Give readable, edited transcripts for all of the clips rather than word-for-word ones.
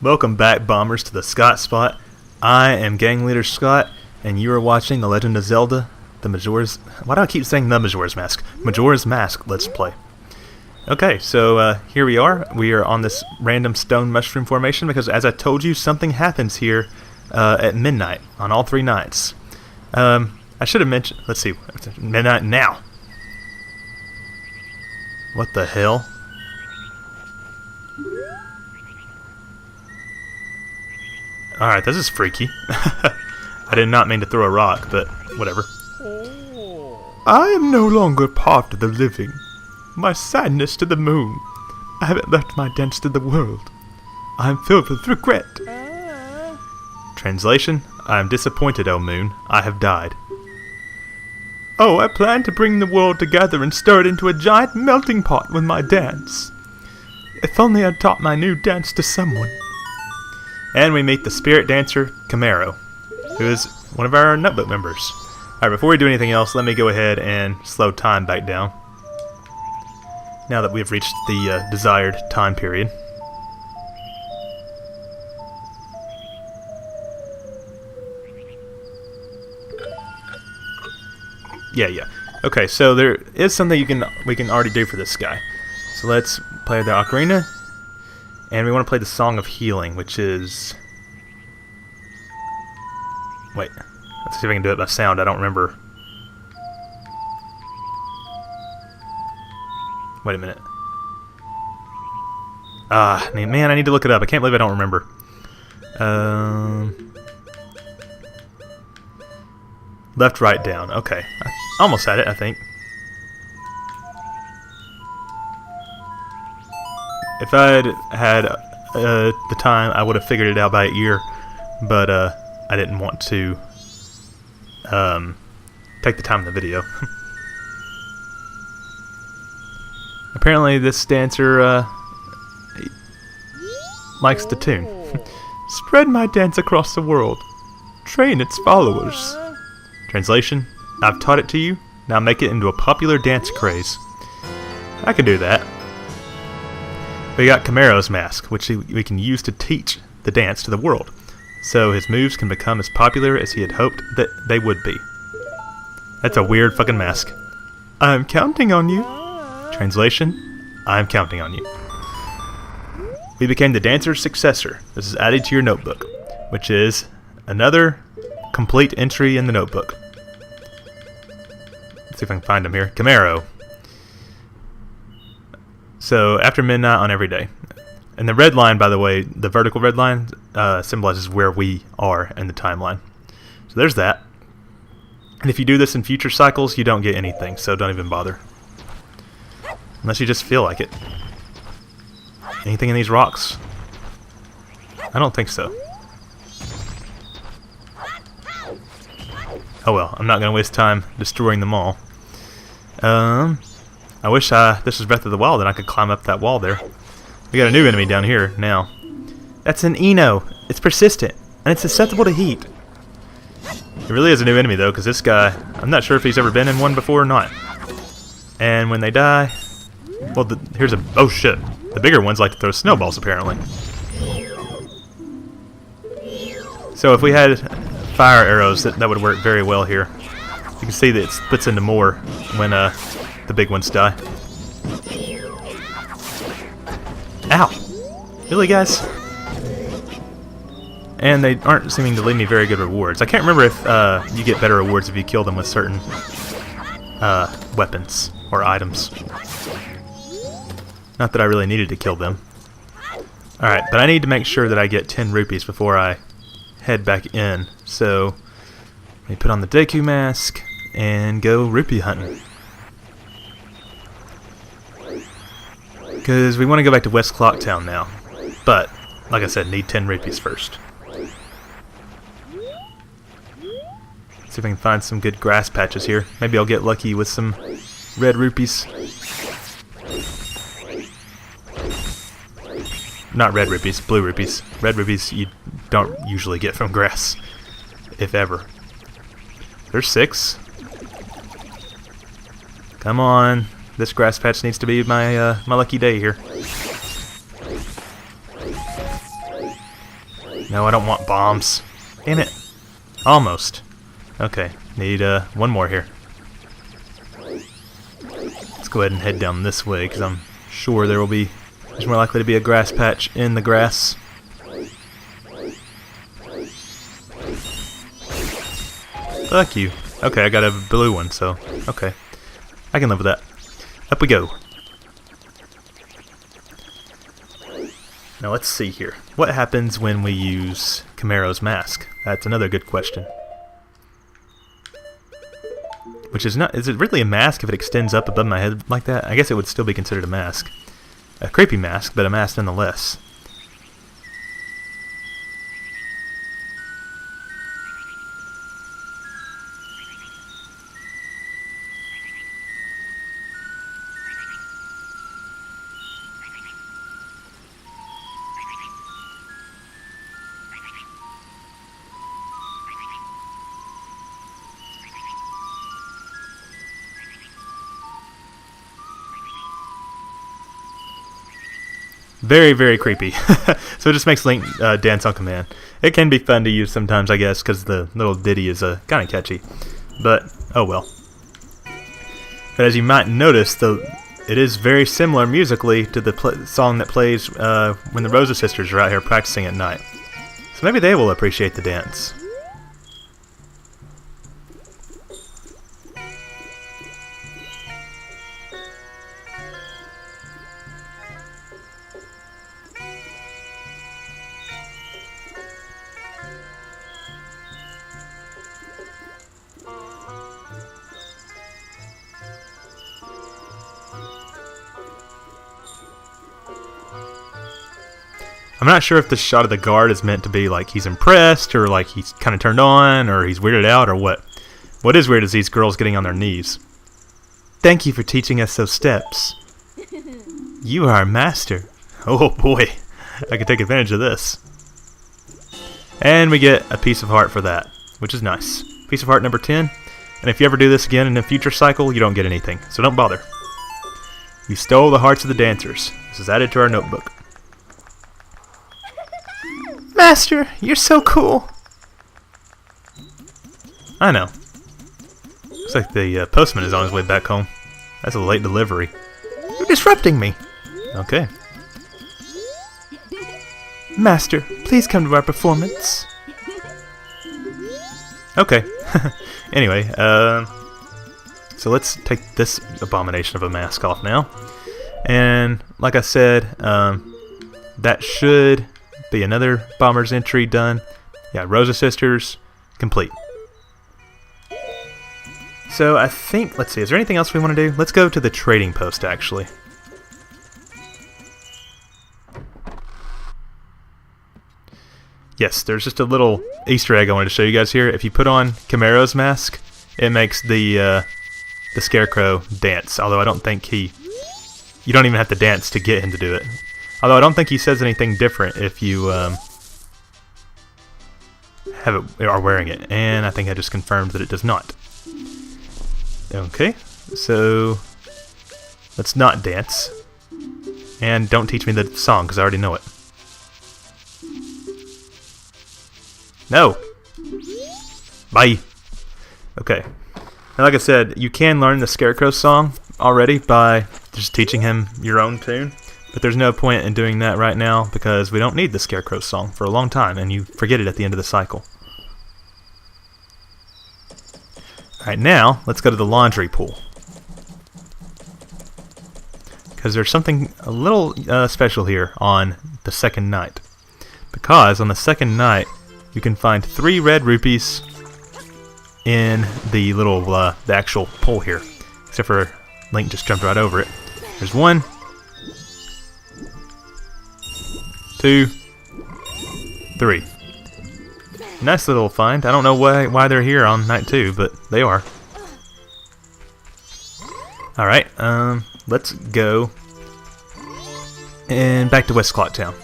Welcome back, bombers, to the Scott Spot. I am Gang Leader Scott, and you are watching The Legend of Zelda, the Majora's... Why do I keep saying the Majora's Mask? Majora's Mask Let's Play. Okay, so here we are. We are on this random stone mushroom formation because, as I told you, something happens here at midnight on all 3 nights. I should have mentioned... Let's see. Midnight now. What the hell? Alright, this is freaky. I did not mean to throw a rock, but whatever. I am no longer part of the living. My sadness to the moon. I haven't left my dance to the world. I am filled with regret. Translation: I am disappointed, O moon. I have died. Oh, I plan to bring the world together and stir it into a giant melting pot with my dance. If only I'd taught my new dance to someone. And we meet the spirit dancer, Kamaro, who is one of our notebook members. Alright, before we do anything else, let me go ahead and slow time back down. Now that we've reached the desired time period. Yeah. Okay, so there is something we can already do for this guy. So let's play the Ocarina. And we want to play the Song of Healing, which is... Wait, let's see if I can do it by sound. I don't remember. Wait a minute. Man, I need to look it up. I can't believe I don't remember. Left, right, down. Okay. I almost had it, I think. If I had the time, I would have figured it out by ear, but I didn't want to take the time in the video. Apparently this dancer likes the tune. Spread my dance across the world. Train its followers. Translation: I've taught it to you, now make it into a popular dance craze. I can do that. We got Kamaro's mask, which we can use to teach the dance to the world, so his moves can become as popular as he had hoped that they would be. That's a weird fucking mask. I'm counting on you. Translation: I'm counting on you. We became the dancer's successor. This is added to your notebook, which is another complete entry in the notebook. Let's see if I can find him here. Kamaro. So, after midnight on every day. And the red line, by the way, the vertical red line, symbolizes where we are in the timeline. So there's that. And if you do this in future cycles, you don't get anything, so don't even bother. Unless you just feel like it. Anything in these rocks? I don't think so. Oh well, I'm not going to waste time destroying them all. I wish this was Breath of the Wild and I could climb up that wall there. We got a new enemy down here now. That's an Eno. It's persistent, and it's susceptible to heat. It really is a new enemy though, because this guy, I'm not sure if he's ever been in one before or not. And when they die, well, here's a... Oh shit. The bigger ones like to throw snowballs apparently. So if we had fire arrows, that would work very well here. You can see that it splits into more when the big ones die. Ow! Really, guys? And they aren't seeming to leave me very good rewards. I can't remember if you get better rewards if you kill them with certain weapons or items. Not that I really needed to kill them. Alright, but I need to make sure that I get 10 rupees before I head back in. So, let me put on the Deku mask and go rupee hunting. Because we want to go back to West Clocktown now. But, like I said, need 10 rupees first. See if I can find some good grass patches here. Maybe I'll get lucky with some red rupees. Not red rupees, blue rupees. Red rupees you don't usually get from grass, if ever. There's 6. Come on. This grass patch needs to be my my lucky day here. No, I don't want bombs. Damn it. Almost. Okay, need one more here. Let's go ahead and head down this way, because I'm sure there's more likely to be a grass patch in the grass. Fuck you. Okay, I got a blue one, so okay. I can live with that. Up we go. Now let's see here. What happens when we use Kamaro's mask? That's another good question. Which is not... Is it really a mask if it extends up above my head like that? I guess it would still be considered a mask. A creepy mask, but a mask nonetheless. Very, very creepy. So it just makes Link dance on command. It can be fun to use sometimes, I guess, because the little ditty is kind of catchy. But, oh well. But as you might notice, it is very similar musically to the song that plays when the Rosa sisters are out here practicing at night. So maybe they will appreciate the dance. I'm not sure if this shot of the guard is meant to be like he's impressed, or like he's kind of turned on, or he's weirded out, or what. What is weird is these girls getting on their knees. Thank you for teaching us those steps. You are a master. Oh boy, I could take advantage of this. And we get a piece of heart for that, which is nice. Piece of heart number 10. And if you ever do this again in a future cycle, you don't get anything, so don't bother. You stole the hearts of the dancers. This is added to our notebook. Master, you're so cool. I know. Looks like the postman is on his way back home. That's a late delivery. You're disrupting me. Okay. Master, please come to our performance. Okay. Anyway, so let's take this abomination of a mask off now. And like I said, that should be another Bomber's entry done. Yeah, Rosa Sisters, complete. So I think, let's see, is there anything else we want to do? Let's go to the trading post, actually. Yes, there's just a little Easter egg I wanted to show you guys here. If you put on Kamaro's mask, it makes the Scarecrow dance. Although I don't think you don't even have to dance to get him to do it. Although I don't think he says anything different if you are wearing it. And I think I just confirmed that it does not. Okay, so let's not dance. And don't teach me the song, because I already know it. No! Bye! Okay. Now, like I said, you can learn the Scarecrow song already by just teaching him your own tune. But there's no point in doing that right now, because we don't need the Scarecrow song for a long time, and you forget it at the end of the cycle. Alright, now, let's go to the laundry pool. Because there's something a little special here on the second night. Because on the second night, you can find 3 red rupees in the little, the actual pool here. Except for Link just jumped right over it. There's 1, 2, 3. Nice little find. I don't know why they're here on night 2, but they are. Alright, let's go and back to West Clocktown.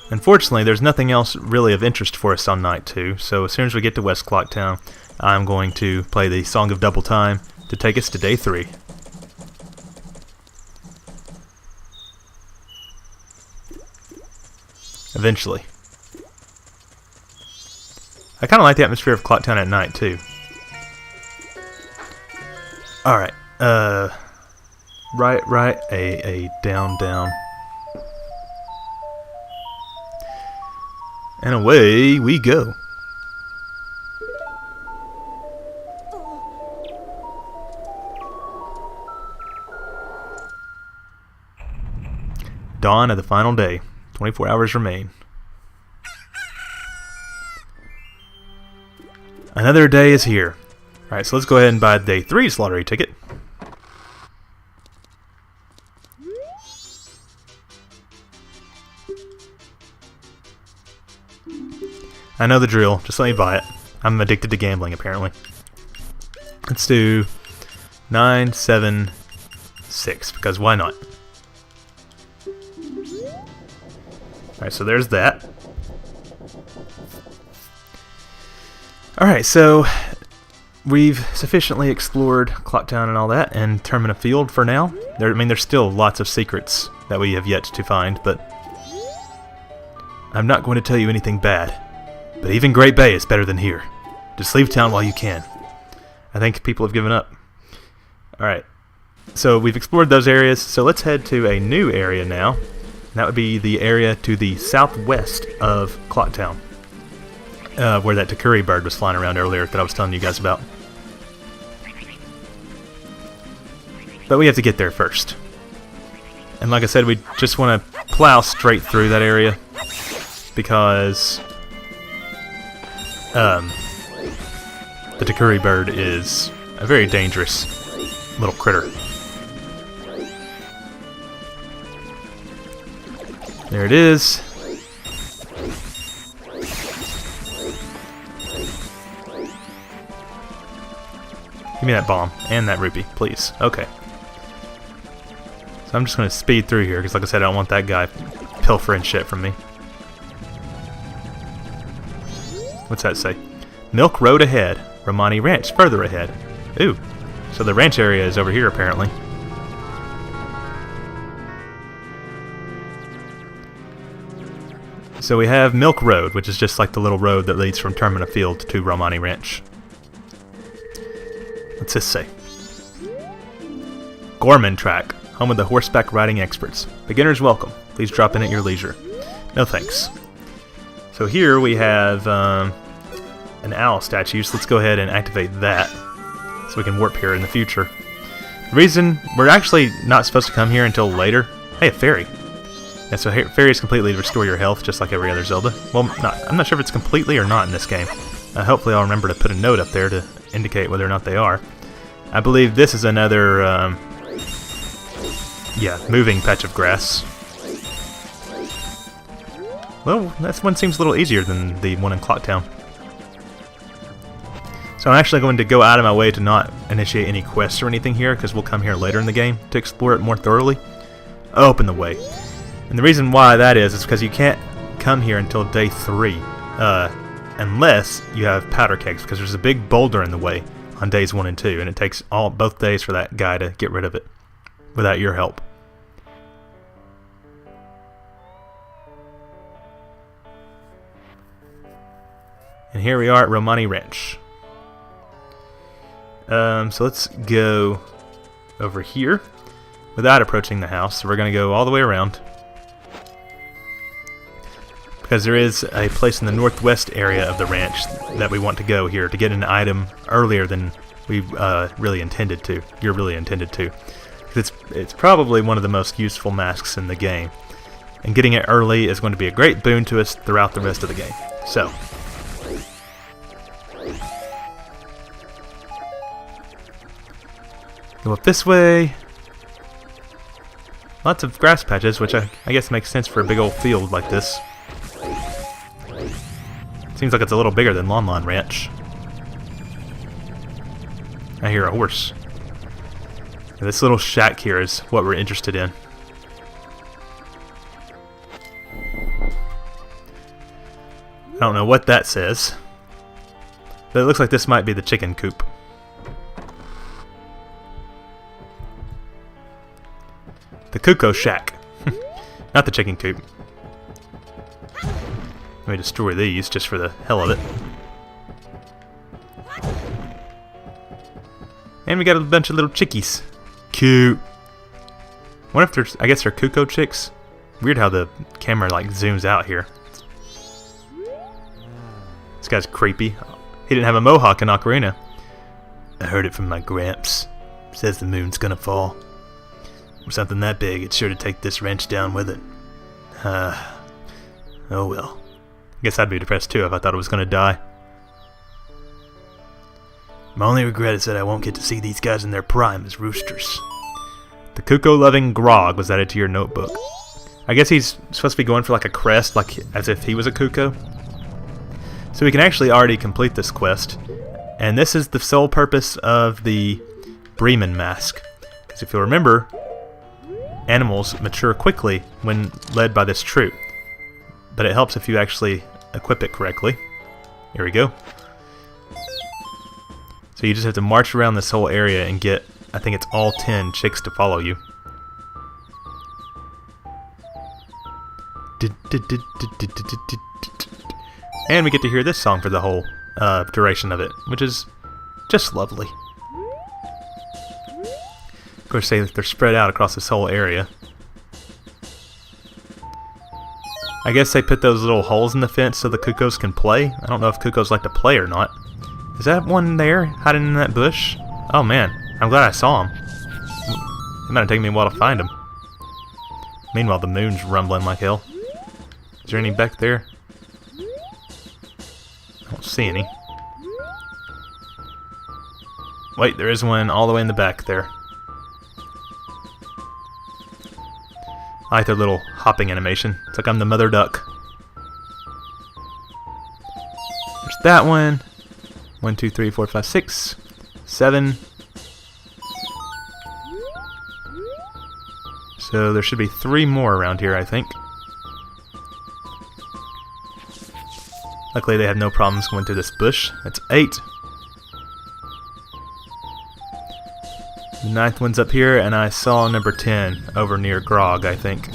Unfortunately, there's nothing else really of interest for us on night 2, so as soon as we get to West Clocktown, I'm going to play the Song of Double Time to take us to day 3. Eventually. I kind of like the atmosphere of Clock Town at night, too. Alright, right, A, down. And away we go. Dawn of the final day. 24 hours remain. Another day is here. Alright, so let's go ahead and buy day 3's lottery ticket. I know the drill. Just let me buy it. I'm addicted to gambling, apparently. Let's do 9, 7, 6, because why not? Alright, so there's that. Alright, so we've sufficiently explored Clock Town and all that, and Termina Field for now. There's still lots of secrets that we have yet to find, but I'm not going to tell you anything bad. But even Great Bay is better than here. Just leave town while you can. I think people have given up. Alright, so we've explored those areas, so let's head to a new area now. That would be the area to the southwest of Clock Town, where that Takuri bird was flying around earlier that I was telling you guys about. But we have to get there first. And like I said, we just want to plow straight through that area because the Takuri bird is a very dangerous little critter. There it is. Give me that bomb and that rupee, please. Okay. So I'm just going to speed through here because, like I said, I don't want that guy pilfering shit from me. What's that say? Milk Road ahead. Romani Ranch further ahead. Ooh. So the ranch area is over here, apparently. So we have Milk Road, which is just like the little road that leads from Termina Field to Romani Ranch. What's this say? Gorman Track, home of the horseback riding experts. Beginners welcome. Please drop in at your leisure. No thanks. So here we have an owl statue, so let's go ahead and activate that so we can warp here in the future. The reason we're actually not supposed to come here until later. Hey, a fairy. Yeah, so fairies completely restore your health, just like every other Zelda. Well, I'm not sure if it's completely or not in this game. Hopefully I'll remember to put a note up there to indicate whether or not they are. I believe this is another, moving patch of grass. Well, this one seems a little easier than the one in Clock Town. So I'm actually going to go out of my way to not initiate any quests or anything here, because we'll come here later in the game to explore it more thoroughly. Open the way. And the reason why that is because you can't come here until day 3, unless you have powder kegs, because there's a big boulder in the way on days 1 and 2, and it takes both days for that guy to get rid of it without your help. And here we are at Romani Ranch. So let's go over here without approaching the house. So we're going to go all the way around, because there is a place in the northwest area of the ranch that we want to go here to get an item earlier than we really intended to. You're really intended to. It's probably one of the most useful masks in the game, and getting it early is going to be a great boon to us throughout the rest of the game. So go up this way. Lots of grass patches, which I guess makes sense for a big old field like this. Seems like it's a little bigger than Lon Lon Ranch. I hear a horse. And this little shack here is what we're interested in. I don't know what that says, but it looks like this might be the chicken coop. The Cuckoo Shack. Not the chicken coop. Let me destroy these just for the hell of it. And we got a bunch of little chickies. Cute. What if there's... I guess they're cuckoo chicks? Weird how the camera like zooms out here. This guy's creepy. He didn't have a mohawk in Ocarina. I heard it from my gramps. Says the moon's gonna fall. With something that big, it's sure to take this wrench down with it. Oh well. I guess I'd be depressed too if I thought it was gonna die. My only regret is that I won't get to see these guys in their prime as roosters. The cuckoo-loving Grog was added to your notebook. I guess he's supposed to be going for like a crest, like as if he was a cuckoo. So we can actually already complete this quest. And this is the sole purpose of the Bremen mask. Because if you'll remember, animals mature quickly when led by this troop. But it helps if you actually equip it correctly. Here we go. So you just have to march around this whole area and get, I think it's all 10 chicks to follow you. And we get to hear this song for the whole duration of it, which is just lovely. Of course, they're spread out across this whole area. I guess they put those little holes in the fence so the cuckoos can play. I don't know if cuckoos like to play or not. Is that one there, hiding in that bush? Oh man, I'm glad I saw him. It might have taken me a while to find him. Meanwhile, the moon's rumbling like hell. Is there any back there? I don't see any. Wait, there is one all the way in the back there. I like their little hopping animation. It's like I'm the mother duck. There's that one. 1, 2, 3, 4, 5, 6, 7. So there should be 3 more around here, I think. Luckily they have no problems going through this bush. That's 8. The 9th one's up here, and I saw number 10 over near Grog, I think.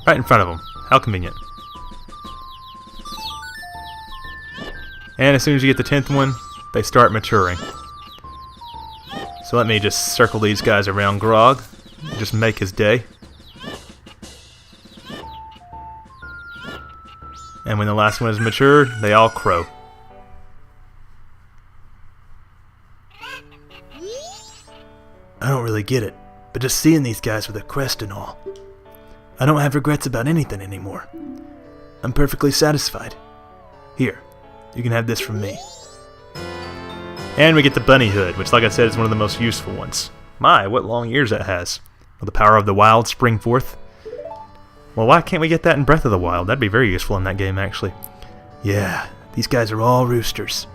Right in front of them. How convenient. And as soon as you get the 10th one, they start maturing. So let me just circle these guys around Grog. Just make his day. And when the last one is matured, they all crow. I don't really get it, but just seeing these guys with a crest and all, I don't have regrets about anything anymore. I'm perfectly satisfied. Here, you can have this from me. And we get the bunny hood, which like I said is one of the most useful ones. My, what long ears it has. Will the power of the wild spring forth? Well, why can't we get that in Breath of the Wild? That'd be very useful in that game, actually. Yeah, these guys are all roosters.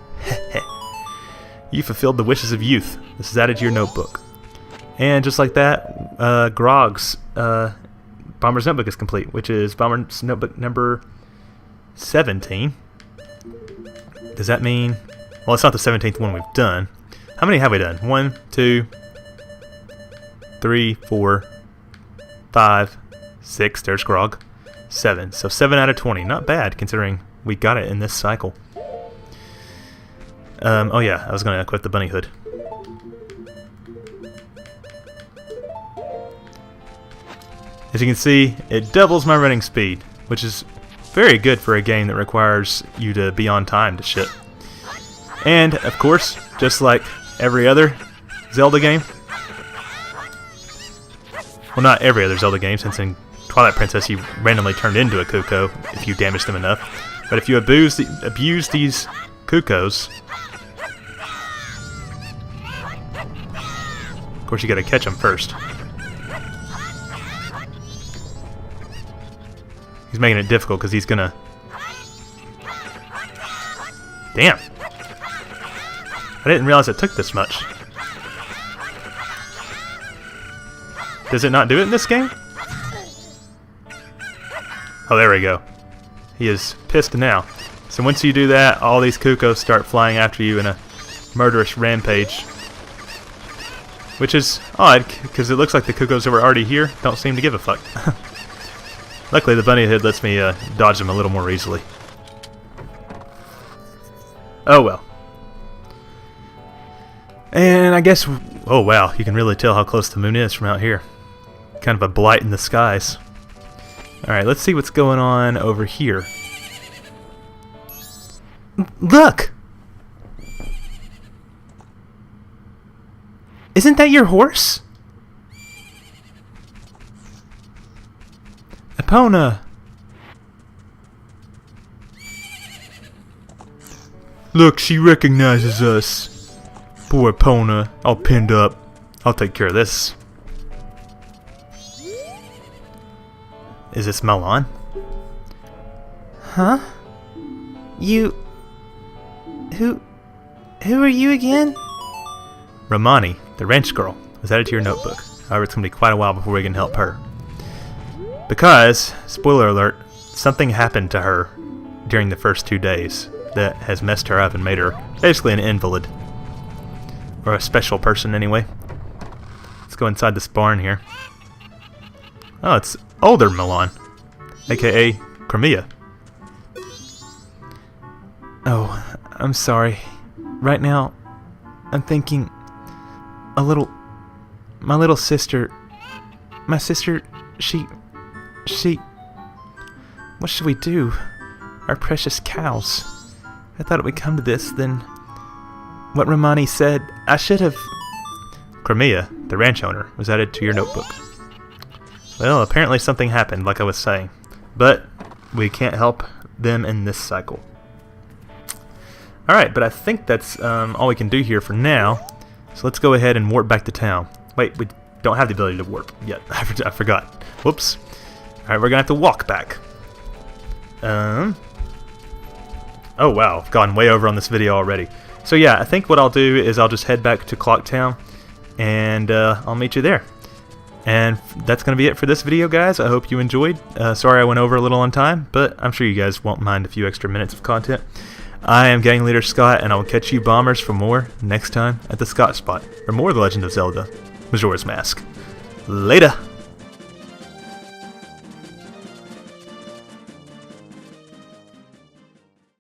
You fulfilled the wishes of youth. This is added to your notebook. And just like that, Grog's Bomber's Notebook is complete, which is Bomber's Notebook number 17. Does that mean... Well, it's not the 17th one we've done. How many have we done? 1, 2, 3, 4, 5, 6. There's Grog. 7. So 7 out of 20. Not bad, considering we got it in this cycle. Oh yeah, I was going to equip the bunny hood. As you can see, it doubles my running speed, which is very good for a game that requires you to be on time to shit. And, of course, just like every other Zelda game, well, not every other Zelda game, since in Twilight Princess you randomly turned into a cuckoo if you damaged them enough. But if you abuse these cuckoos, of course you gotta catch them first. He's making it difficult because he's gonna... Damn! I didn't realize it took this much. Does it not do it in this game? Oh, there we go. He is pissed now. So once you do that, all these cuckoos start flying after you in a murderous rampage. Which is odd, because it looks like the cuckoos that were already here don't seem to give a fuck. Luckily, the bunny hood lets me dodge them a little more easily. Oh well. And I guess... Oh wow, you can really tell how close the moon is from out here. Kind of a blight in the skies. Alright, let's see what's going on over here. Look! Isn't that your horse? Epona! Look, she recognizes us. Poor Epona, all pinned up. I'll take care of this. Is this Milan? Huh? You... Who are you again? Romani, the ranch girl, was added to your notebook. However, it's going to be quite a while before we can help her. Because, spoiler alert, something happened to her during the first 2 days that has messed her up and made her basically an invalid. Or a special person, anyway. Let's go inside this barn here. Oh, it's older Milan, aka Crimea. Oh, I'm sorry. Right now, I'm thinking a little... My little sister... My sister, she... What should we do? Our precious cows. I thought it would come to this, then... What Romani said, I should have... Crimea, the ranch owner, was added to your notebook. Well, apparently something happened, like I was saying. But we can't help them in this cycle. Alright, but I think that's all we can do here for now. So let's go ahead and warp back to town. Wait, we don't have the ability to warp yet. I forgot. Whoops. Alright, we're going to have to walk back. Oh wow, I've gone way over on this video already. So yeah, I think what I'll do is I'll just head back to Clocktown, and I'll meet you there. And that's going to be it for this video, guys. I hope you enjoyed. Sorry I went over a little on time, but I'm sure you guys won't mind a few extra minutes of content. I am Gang Leader Scott, and I will catch you bombers for more next time at the Scott Spot, or more of The Legend of Zelda, Majora's Mask. Later!